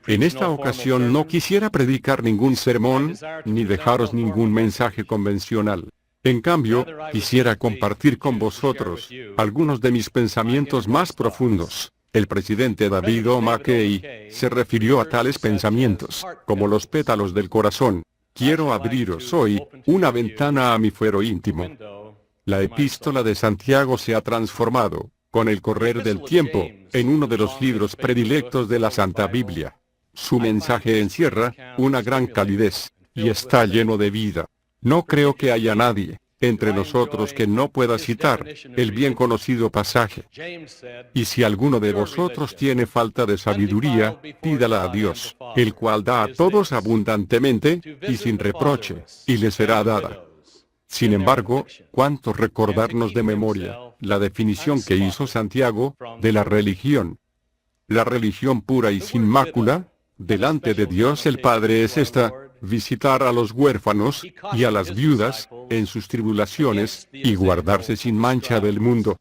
En esta ocasión no quisiera predicar ningún sermón, ni dejaros ningún mensaje convencional. En cambio, quisiera compartir con vosotros algunos de mis pensamientos más profundos. El presidente David O. McKay se refirió a tales pensamientos como los pétalos del corazón. Quiero abriros hoy una ventana a mi fuero íntimo. La epístola de Santiago se ha transformado, con el correr del tiempo, en uno de los libros predilectos de la Santa Biblia. Su mensaje encierra una gran calidez, y está lleno de vida. No creo que haya nadie entre nosotros que no pueda citar el bien conocido pasaje. Y si alguno de vosotros tiene falta de sabiduría, pídala a Dios, el cual da a todos abundantemente, y sin reproche, y le será dada. Sin embargo, ¿cuánto recordarnos de memoria la definición que hizo Santiago de la religión? La religión pura y sin mácula, delante de Dios el Padre es esta: visitar a los huérfanos y a las viudas en sus tribulaciones, y guardarse sin mancha del mundo.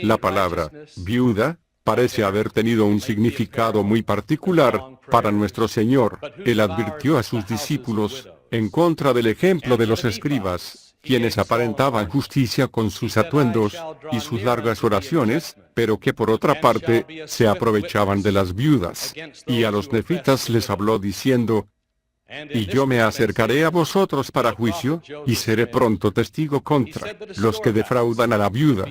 La palabra viuda parece haber tenido un significado muy particular para nuestro Señor. Él advirtió a sus discípulos en contra del ejemplo de los escribas, quienes aparentaban justicia con sus atuendos y sus largas oraciones, pero que por otra parte se aprovechaban de las viudas. Y a los nefitas les habló diciendo: y yo me acercaré a vosotros para juicio, y seré pronto testigo contra los que defraudan a la viuda.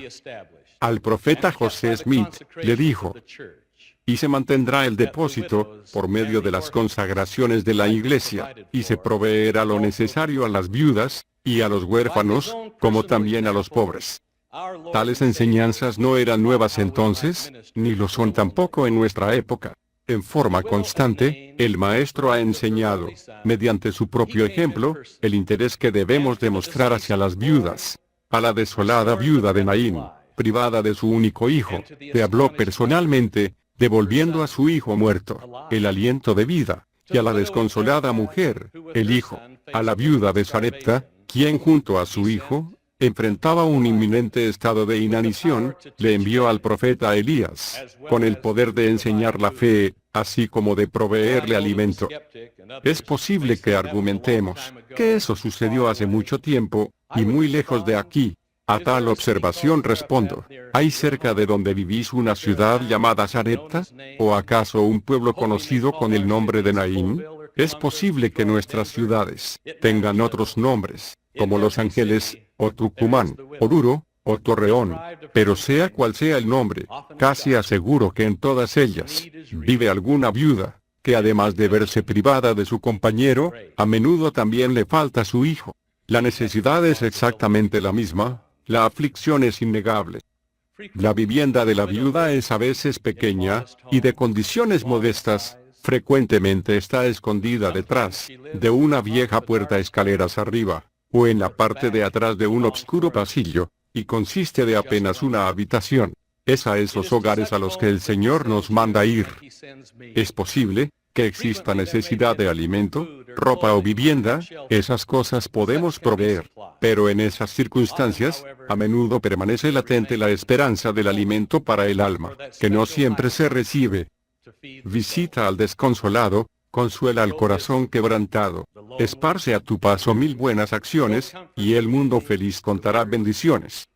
Al profeta José Smith le dijo: y se mantendrá el depósito por medio de las consagraciones de la iglesia, y se proveerá lo necesario a las viudas y a los huérfanos, como también a los pobres. Tales enseñanzas no eran nuevas entonces, ni lo son tampoco en nuestra época. En forma constante, el Maestro ha enseñado, mediante su propio ejemplo, el interés que debemos demostrar hacia las viudas. A la desolada viuda de Naín, privada de su único hijo, le habló personalmente, devolviendo a su hijo muerto el aliento de vida, y a la desconsolada mujer, el hijo. A la viuda de Sarepta, quien junto a su hijo enfrentaba un inminente estado de inanición, le envió al profeta Elías, con el poder de enseñar la fe, así como de proveerle alimento. Es posible que argumentemos que eso sucedió hace mucho tiempo, y muy lejos de aquí. A tal observación respondo: ¿hay cerca de donde vivís una ciudad llamada Sarepta? ¿O acaso un pueblo conocido con el nombre de Naín? Es posible que nuestras ciudades tengan otros nombres, como Los Ángeles, o Tucumán, Oruro, o Torreón, pero sea cual sea el nombre, casi aseguro que en todas ellas vive alguna viuda, que además de verse privada de su compañero, a menudo también le falta su hijo. La necesidad es exactamente la misma, la aflicción es innegable. La vivienda de la viuda es a veces pequeña, y de condiciones modestas. Frecuentemente está escondida detrás de una vieja puerta escaleras arriba, o en la parte de atrás de un obscuro pasillo, y consiste de apenas una habitación. Es a esos hogares a los que el Señor nos manda ir. Es posible que exista necesidad de alimento, ropa o vivienda, esas cosas podemos proveer. Pero en esas circunstancias, a menudo permanece latente la esperanza del alimento para el alma, que no siempre se recibe. Visita al desconsolado, consuela al corazón quebrantado, esparce a tu paso 1000 buenas acciones, y el mundo feliz contará bendiciones.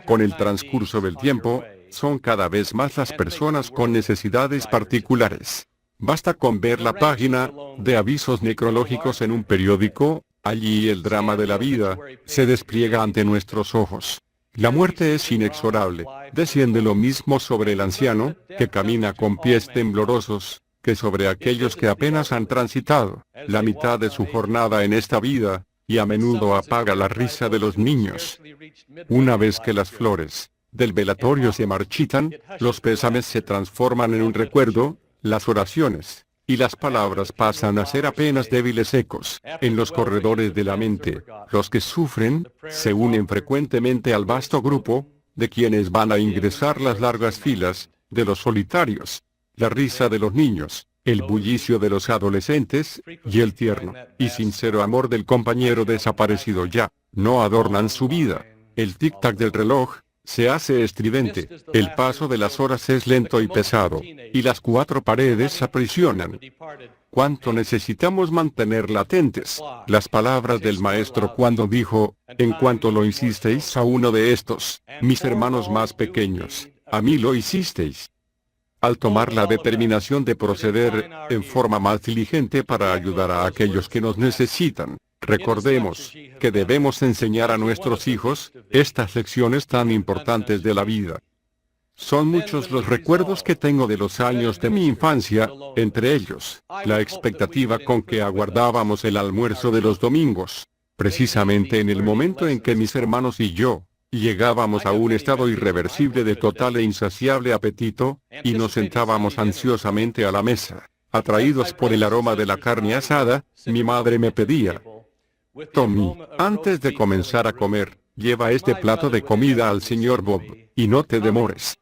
Con el transcurso del tiempo, son cada vez más las personas con necesidades particulares. Basta con ver la página de avisos necrológicos en un periódico, allí el drama de la vida se despliega ante nuestros ojos. La muerte es inexorable. Desciende lo mismo sobre el anciano, que camina con pies temblorosos, que sobre aquellos que apenas han transitado la mitad de su jornada en esta vida, y a menudo apaga la risa de los niños. Una vez que las flores del velatorio se marchitan, los pésames se transforman en un recuerdo, las oraciones y las palabras pasan a ser apenas débiles ecos en los corredores de la mente. Los que sufren se unen frecuentemente al vasto grupo de quienes van a ingresar las largas filas de los solitarios. La risa de los niños, el bullicio de los adolescentes, y el tierno y sincero amor del compañero desaparecido ya, no adornan su vida. El tic-tac del reloj Se hace estridente, el paso de las horas es lento y pesado, y las cuatro paredes aprisionan. ¿Cuánto necesitamos mantener latentes las palabras del Maestro cuando dijo, en cuanto lo hicisteis a uno de estos, mis hermanos más pequeños, a mí lo hicisteis? Al tomar la determinación de proceder en forma más diligente para ayudar a aquellos que nos necesitan, recordemos que debemos enseñar a nuestros hijos estas lecciones tan importantes de la vida. Son muchos los recuerdos que tengo de los años de mi infancia, entre ellos, la expectativa con que aguardábamos el almuerzo de los domingos, precisamente en el momento en que mis hermanos y yo llegábamos a un estado irreversible de total e insaciable apetito, y nos sentábamos ansiosamente a la mesa. Atraídos por el aroma de la carne asada, mi madre me pedía: Tommy, antes de comenzar a comer, lleva este plato de comida al señor Bob, y no te demores.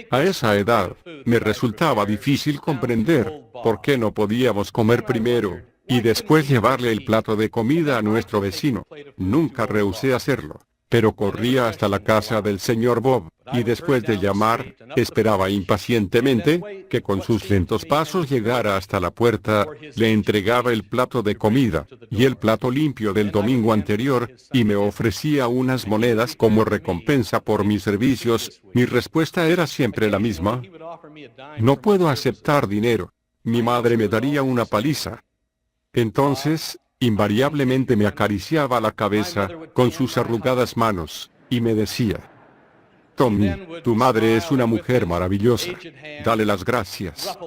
A esa edad, me resultaba difícil comprender por qué no podíamos comer primero, y después llevarle el plato de comida a nuestro vecino. Nunca rehusé hacerlo, pero corría hasta la casa del señor Bob, y después de llamar, esperaba impacientemente que con sus lentos pasos llegara hasta la puerta, le entregaba el plato de comida, y el plato limpio del domingo anterior, y me ofrecía unas monedas como recompensa por mis servicios. Mi respuesta era siempre la misma: no puedo aceptar dinero. Mi madre me daría una paliza. Entonces, invariablemente me acariciaba la cabeza con sus arrugadas manos, y me decía: Tommy, tu madre es una mujer maravillosa. Dale las gracias.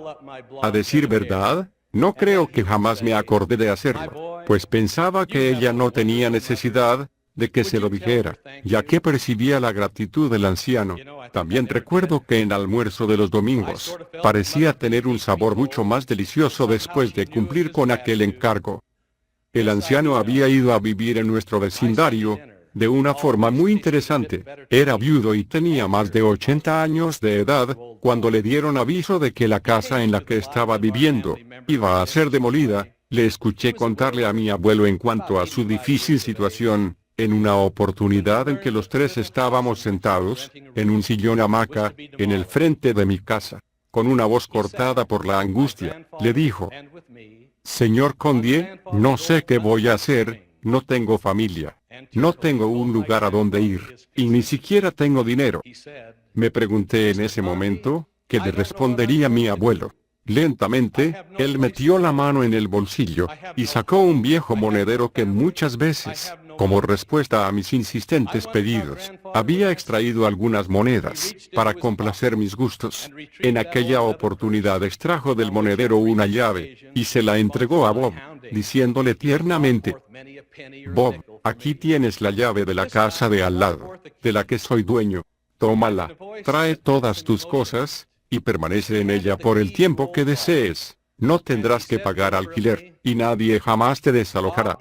A decir verdad, no creo que jamás me acordé de hacerlo, pues pensaba que ella no tenía necesidad de que se lo dijera, ya que percibía la gratitud del anciano. También recuerdo que en el almuerzo de los domingos, parecía tener un sabor mucho más delicioso después de cumplir con aquel encargo. El anciano había ido a vivir en nuestro vecindario, de una forma muy interesante. Era viudo y tenía más de 80 años de edad, cuando le dieron aviso de que la casa en la que estaba viviendo iba a ser demolida. Le escuché contarle a mi abuelo en cuanto a su difícil situación, en una oportunidad en que los tres estábamos sentados, en un sillón hamaca, en el frente de mi casa. Con una voz cortada por la angustia, le dijo: Señor Condie, no sé qué voy a hacer, no tengo familia, no tengo un lugar a donde ir, y ni siquiera tengo dinero. Me pregunté en ese momento, ¿qué le respondería mi abuelo? Lentamente, él metió la mano en el bolsillo, y sacó un viejo monedero que muchas veces, como respuesta a mis insistentes pedidos, había extraído algunas monedas, para complacer mis gustos. En aquella oportunidad extrajo del monedero una llave, y se la entregó a Bob, diciéndole tiernamente: Bob, aquí tienes la llave de la casa de al lado, de la que soy dueño. Tómala, trae todas tus cosas, y permanece en ella por el tiempo que desees. No tendrás que pagar alquiler, y nadie jamás te desalojará.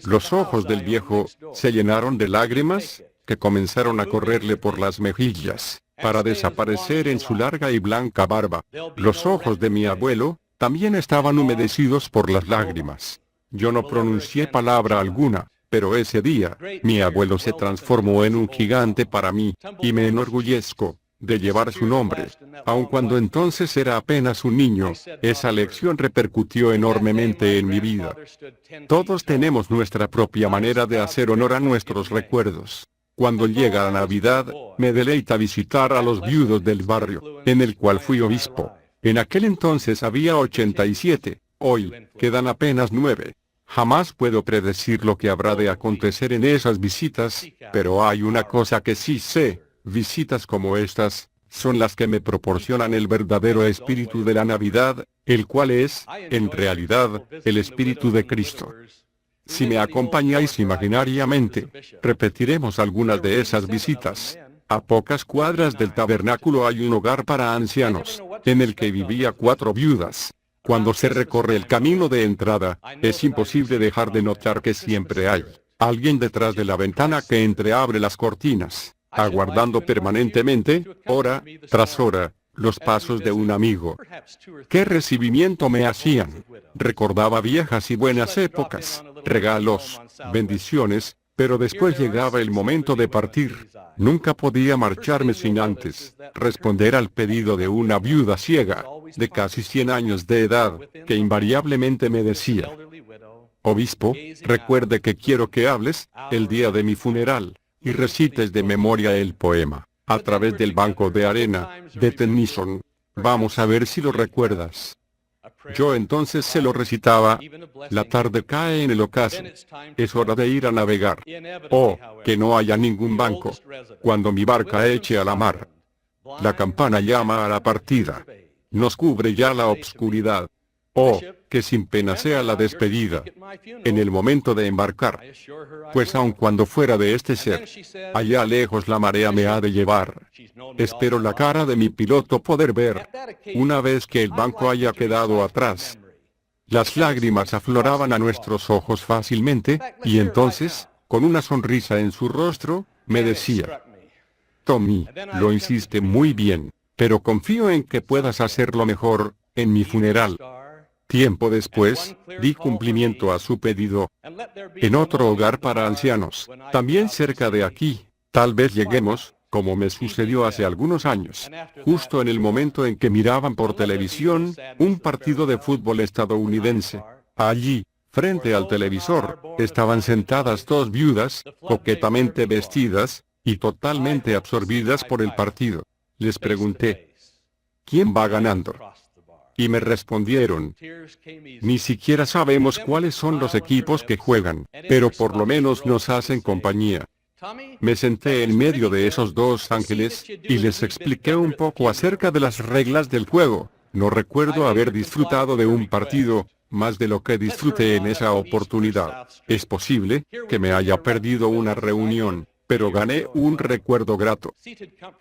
Los ojos del viejo se llenaron de lágrimas, que comenzaron a correrle por las mejillas, para desaparecer en su larga y blanca barba. Los ojos de mi abuelo también estaban humedecidos por las lágrimas. Yo no pronuncié palabra alguna, pero ese día, mi abuelo se transformó en un gigante para mí, y me enorgullezco de llevar su nombre. Aun cuando entonces era apenas un niño, esa lección repercutió enormemente en mi vida. Todos tenemos nuestra propia manera de hacer honor a nuestros recuerdos. Cuando llega la Navidad, me deleita visitar a los viudos del barrio, en el cual fui obispo. En aquel entonces había 87, hoy, quedan apenas 9. Jamás puedo predecir lo que habrá de acontecer en esas visitas, pero hay una cosa que sí sé: visitas como estas son las que me proporcionan el verdadero espíritu de la Navidad, el cual es, en realidad, el espíritu de Cristo. Si me acompañáis imaginariamente, repetiremos algunas de esas visitas. A pocas cuadras del tabernáculo hay un hogar para ancianos, en el que vivía 4 viudas. Cuando se recorre el camino de entrada, es imposible dejar de notar que siempre hay alguien detrás de la ventana que entreabre las cortinas, aguardando permanentemente, hora tras hora, los pasos de un amigo. ¿Qué recibimiento me hacían? Recordaba viejas y buenas épocas, regalos, bendiciones, Pero después llegaba el momento de partir. Nunca podía marcharme sin antes responder al pedido de una viuda ciega, de casi 100 años de edad, que invariablemente me decía: obispo, recuerde que quiero que hables, el día de mi funeral, y recites de memoria el poema, a través del banco de arena, de Tennyson. Vamos a ver si lo recuerdas. Yo entonces se lo recitaba: la tarde cae en el ocaso. Es hora de ir a navegar. Oh, que no haya ningún banco. Cuando mi barca eche a la mar. La campana llama a la partida. Nos cubre ya la obscuridad. Oh, que sin pena sea la despedida. En el momento de embarcar. Pues aun cuando fuera de este ser, allá lejos la marea me ha de llevar. Espero la cara de mi piloto poder ver, una vez que el banco haya quedado atrás. Las lágrimas afloraban a nuestros ojos fácilmente, y entonces, con una sonrisa en su rostro, me decía: Tommy, lo hiciste muy bien, pero confío en que puedas hacerlo mejor, en mi funeral. Tiempo después, di cumplimiento a su pedido. En otro hogar para ancianos, también cerca de aquí, tal vez lleguemos, como me sucedió hace algunos años, justo en el momento en que miraban por televisión un partido de fútbol estadounidense. Allí, frente al televisor, estaban sentadas dos viudas, coquetamente vestidas, y totalmente absorbidas por el partido. Les pregunté: ¿quién va ganando? Y me respondieron: ni siquiera sabemos cuáles son los equipos que juegan, pero por lo menos nos hacen compañía. Me senté en medio de esos dos ángeles, y les expliqué un poco acerca de las reglas del juego. No recuerdo haber disfrutado de un partido más de lo que disfruté en esa oportunidad. Es posible que me haya perdido una reunión, pero gané un recuerdo grato.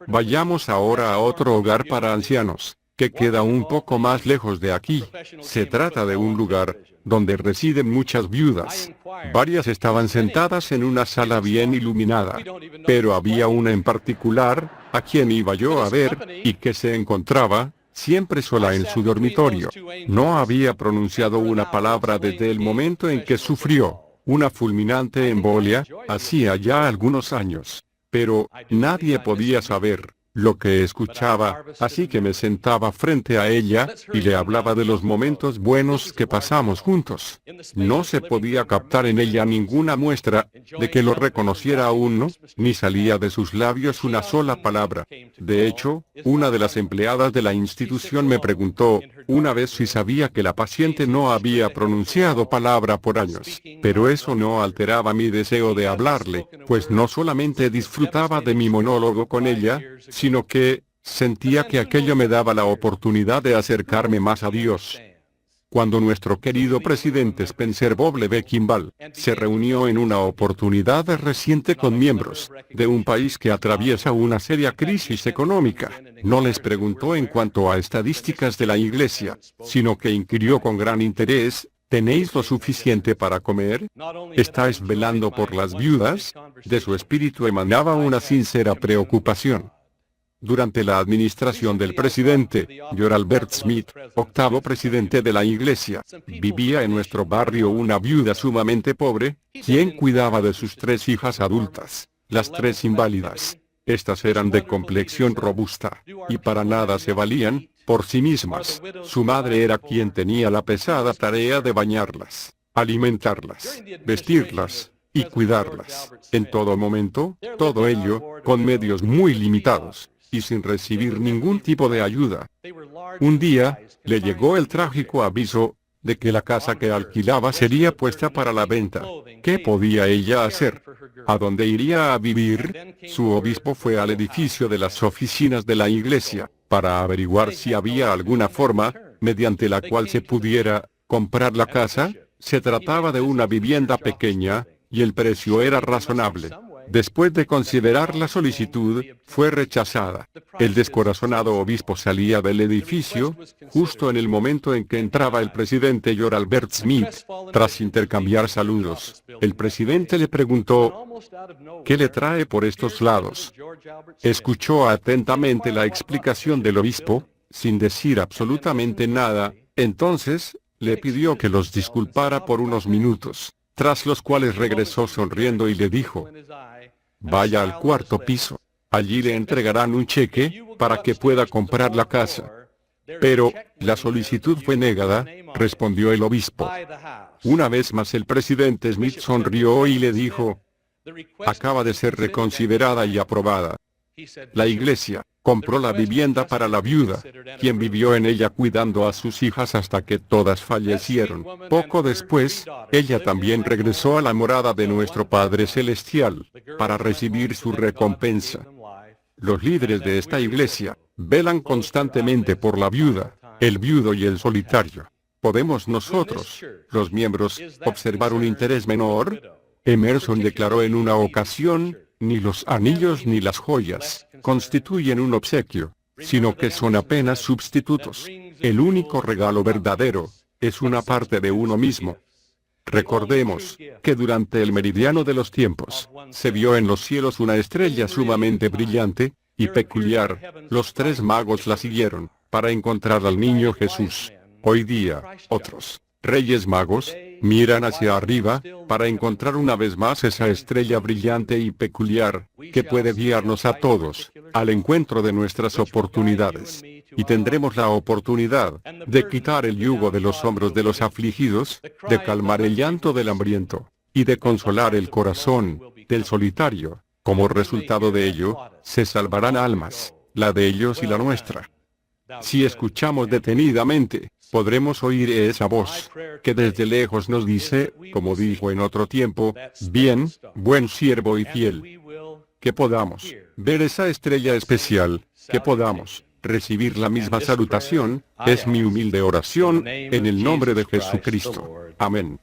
Vayamos ahora a otro hogar para ancianos, que queda un poco más lejos de aquí. Se trata de un lugar donde residen muchas viudas. Varias estaban sentadas en una sala bien iluminada, pero había una en particular, a quien iba yo a ver, y que se encontraba siempre sola en su dormitorio. No había pronunciado una palabra desde el momento en que sufrió una fulminante embolia, hacía ya algunos años. Pero nadie podía saber lo que escuchaba, así que me sentaba frente a ella, y le hablaba de los momentos buenos que pasamos juntos. No se podía captar en ella ninguna muestra de que lo reconociera aún, no, ni salía de sus labios una sola palabra. De hecho, una de las empleadas de la institución me preguntó una vez si sabía que la paciente no había pronunciado palabra por años, pero eso no alteraba mi deseo de hablarle, pues no solamente disfrutaba de mi monólogo con ella, sino que sentía que aquello me daba la oportunidad de acercarme más a Dios. Cuando nuestro querido presidente Spencer W. Kimball se reunió en una oportunidad reciente con miembros de un país que atraviesa una seria crisis económica, no les preguntó en cuanto a estadísticas de la iglesia, sino que inquirió con gran interés: ¿tenéis lo suficiente para comer? ¿Estáis velando por las viudas? De su espíritu emanaba una sincera preocupación. Durante la administración del presidente George Albert Smith, octavo presidente de la iglesia, vivía en nuestro barrio una viuda sumamente pobre, quien cuidaba de sus 3 hijas adultas, las 3 inválidas. Estas eran de complexión robusta, y para nada se valían por sí mismas. Su madre era quien tenía la pesada tarea de bañarlas, alimentarlas, vestirlas y cuidarlas. En todo momento, todo ello, con medios muy limitados, y sin recibir ningún tipo de ayuda. Un día, le llegó el trágico aviso de que la casa que alquilaba sería puesta para la venta. ¿Qué podía ella hacer? ¿A dónde iría a vivir? Su obispo fue al edificio de las oficinas de la iglesia, para averiguar si había alguna forma, mediante la cual se pudiera comprar la casa. Se trataba de una vivienda pequeña, y el precio era razonable. Después de considerar la solicitud, fue rechazada. El descorazonado obispo salía del edificio, justo en el momento en que entraba el presidente George Albert Smith. Tras intercambiar saludos, el presidente le preguntó: ¿qué le trae por estos lados? Escuchó atentamente la explicación del obispo, sin decir absolutamente nada. Entonces, le pidió que los disculpara por unos minutos. tras los cuales regresó sonriendo y le dijo: vaya al cuarto piso. Allí le entregarán un cheque, para que pueda comprar la casa. Pero, la solicitud fue negada, respondió el obispo. Una vez más el presidente Smith sonrió y le dijo: acaba de ser reconsiderada y aprobada. La iglesia compró la vivienda para la viuda, quien vivió en ella cuidando a sus hijas hasta que todas fallecieron. Poco después, ella también regresó a la morada de nuestro Padre Celestial, para recibir su recompensa. Los líderes de esta iglesia velan constantemente por la viuda, el viudo y el solitario. ¿Podemos nosotros, los miembros, observar un interés menor? Emerson declaró en una ocasión: ni los anillos ni las joyas constituyen un obsequio, sino que son apenas sustitutos. El único regalo verdadero es una parte de uno mismo. Recordemos que durante el meridiano de los tiempos, se vio en los cielos una estrella sumamente brillante y peculiar. Los 3 magos la siguieron para encontrar al niño Jesús. Hoy día, otros Reyes Magos miran hacia arriba para encontrar una vez más esa estrella brillante y peculiar, que puede guiarnos a todos al encuentro de nuestras oportunidades. Y tendremos la oportunidad de quitar el yugo de los hombros de los afligidos, de calmar el llanto del hambriento, y de consolar el corazón del solitario. Como resultado de ello, se salvarán almas, la de ellos y la nuestra. Si escuchamos detenidamente, podremos oír esa voz, que desde lejos nos dice, como dijo en otro tiempo: bien, buen siervo y fiel. Que podamos ver esa estrella especial, que podamos recibir la misma salutación, es mi humilde oración, en el nombre de Jesucristo. Amén.